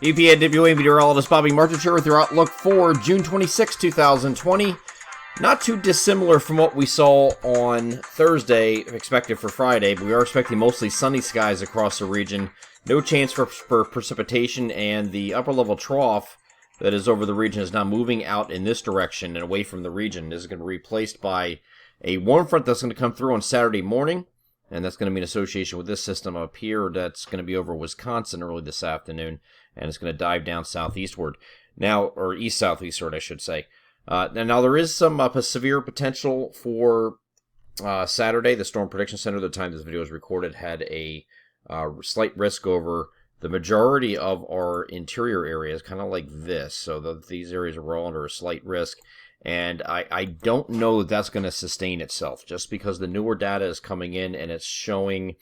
EPAWA meteorologist Bobby Martin here with your outlook for June 26, 2020. Not too dissimilar from what we saw on Thursday, expected for Friday, but we are expecting mostly sunny skies across the region. No chance for precipitation, and the upper level trough that is over the region is now moving out in this direction and away from the region. This is going to be replaced by a warm front that's going to come through on Saturday morning, and that's going to be in association with this system up here that's going to be over Wisconsin early this afternoon, and it's going to dive down southeastward. Now, or east-southeastward, I should say. Now, there is some severe potential for Saturday. The Storm Prediction Center, the time this video was recorded, had a slight risk over the majority of our interior areas, kind of like this. So these areas are all under a slight risk. And I don't know that that's going to sustain itself, just because the newer data is coming in and it's showing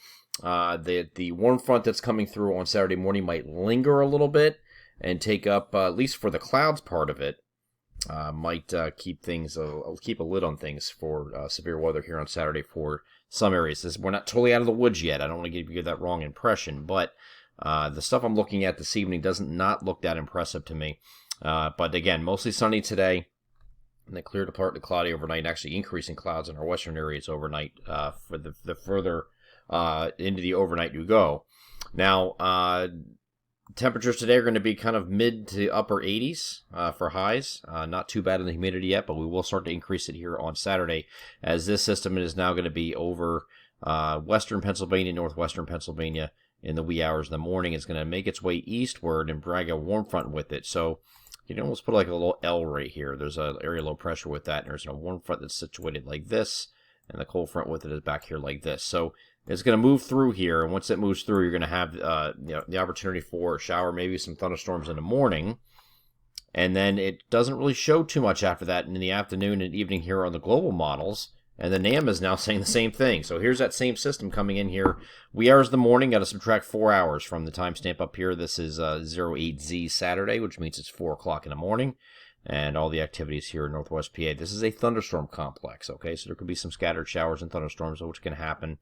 that the warm front that's coming through on Saturday morning might linger a little bit and take up, at least for the clouds part of it, might keep a lid on things for severe weather here on Saturday for some areas. We're not totally out of the woods yet. I don't want to give you that wrong impression, but the stuff I'm looking at this evening doesn't not look that impressive to me. But again, mostly sunny today. And then clear to partly cloudy overnight, actually increasing clouds in our western areas overnight for the further into the overnight you go. Now, temperatures today are going to be kind of mid to upper 80s for highs. Not too bad in the humidity yet, but we will start to increase it here on Saturday, as this system is now going to be over western Pennsylvania, northwestern Pennsylvania in the wee hours of the morning. It's going to make its way eastward and drag a warm front with it. So you can almost put like a little L right here. There's an area low pressure with that, and there's a warm front that's situated like this, and the cold front with it is back here like this. So it's going to move through here, and once it moves through, you're going to have the opportunity for a shower, maybe some thunderstorms in the morning, and then it doesn't really show too much after that in the afternoon and evening here on the global models. And the NAM is now saying the same thing. So here's that same system coming in here. Wee hours of the morning, got to subtract 4 hours from the timestamp up here. This is 08Z Saturday, which means it's 4 o'clock in the morning. And all the activities here in Northwest PA. This is a thunderstorm complex, okay? So there could be some scattered showers and thunderstorms, which can happen,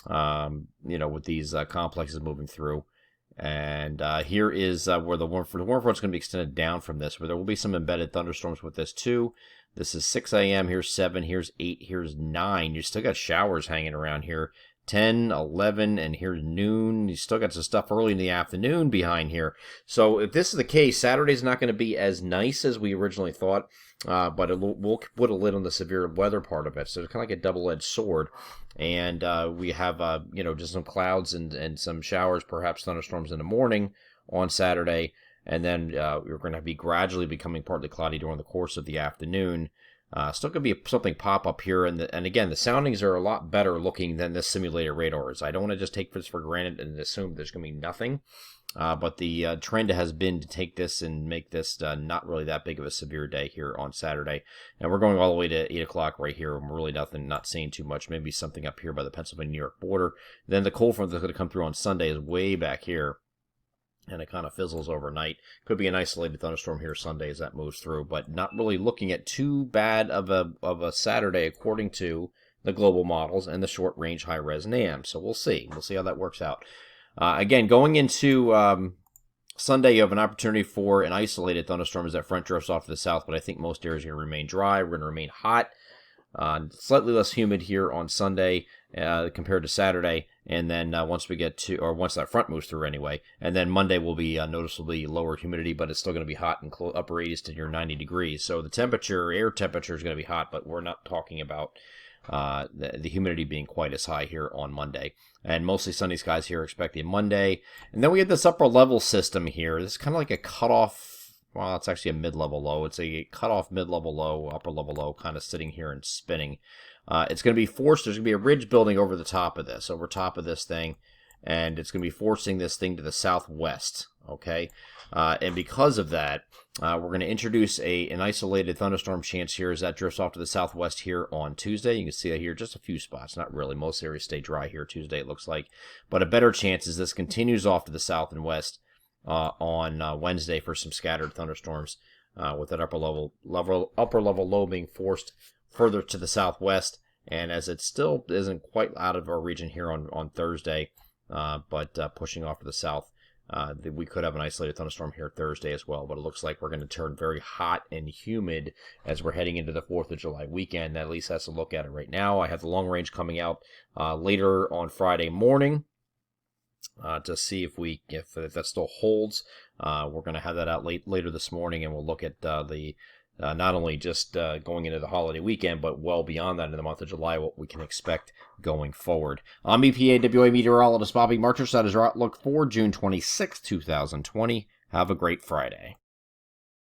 with these complexes moving through. And here is where the warm front's going to be extended down from this, where there will be some embedded thunderstorms with this too. This is 6 a.m., here's 7, here's 8, here's 9. You still got showers hanging around here. 10, 11, and here's noon. You still got some stuff early in the afternoon behind here. So if this is the case, Saturday's not going to be as nice as we originally thought, but we'll put a lid on the severe weather part of it. So it's kind of like a double-edged sword. And we have, just some clouds and some showers, perhaps thunderstorms in the morning on Saturday. And then we're going to be gradually becoming partly cloudy during the course of the afternoon. Still going to be something pop up here. And again, the soundings are a lot better looking than this simulated radar is. I don't want to just take this for granted and assume there's going to be nothing. But the trend has been to take this and make this not really that big of a severe day here on Saturday. And we're going all the way to 8 o'clock right here. And we're really not seeing too much. Maybe something up here by the Pennsylvania-New York border. Then the cold front that's going to come through on Sunday is way back here. And it kind of fizzles overnight. Could be an isolated thunderstorm here Sunday as that moves through, but not really looking at too bad of a Saturday according to the global models and the short-range high-res NAM. So we'll see. We'll see how that works out. Again, going into Sunday, you have an opportunity for an isolated thunderstorm as that front drifts off to the south, but I think most areas are going to remain dry. We're going to remain hot. Slightly less humid here on Sunday compared to Saturday, and then once that front moves through anyway, and then Monday will be noticeably lower humidity, but it's still going to be hot in upper 80s to near 90 degrees. So the air temperature is going to be hot, but we're not talking about the humidity being quite as high here on Monday. And mostly sunny skies here expected Monday. And then we have this upper level system here. This is kind of like a cutoff. Well, it's actually a mid-level low. It's a cutoff mid-level low, upper-level low, kind of sitting here and spinning. It's going to be forced. There's going to be a ridge building over top of this thing, and it's going to be forcing this thing to the southwest, okay? And because of that, we're going to introduce an isolated thunderstorm chance here as that drifts off to the southwest here on Tuesday. You can see that here, just a few spots, not really. Most areas stay dry here Tuesday, it looks like. But a better chance is this continues off to the south and west on Wednesday for some scattered thunderstorms, with that upper level low being forced further to the southwest, and as it still isn't quite out of our region here on Thursday, but pushing off to the south We could have an isolated thunderstorm here Thursday as well, but it looks like we're going to turn very hot and humid as we're heading into the 4th of July weekend. At least that's a look at it right now. I have the long range coming out later on Friday morning to see if that still holds. We're going to have that out later this morning, and we'll look at the not only just going into the holiday weekend, but well beyond that in the month of July, what we can expect going forward. I'm EPAWA meteorologist Bobby Marchers. That is our outlook for June 26, 2020. Have a great Friday.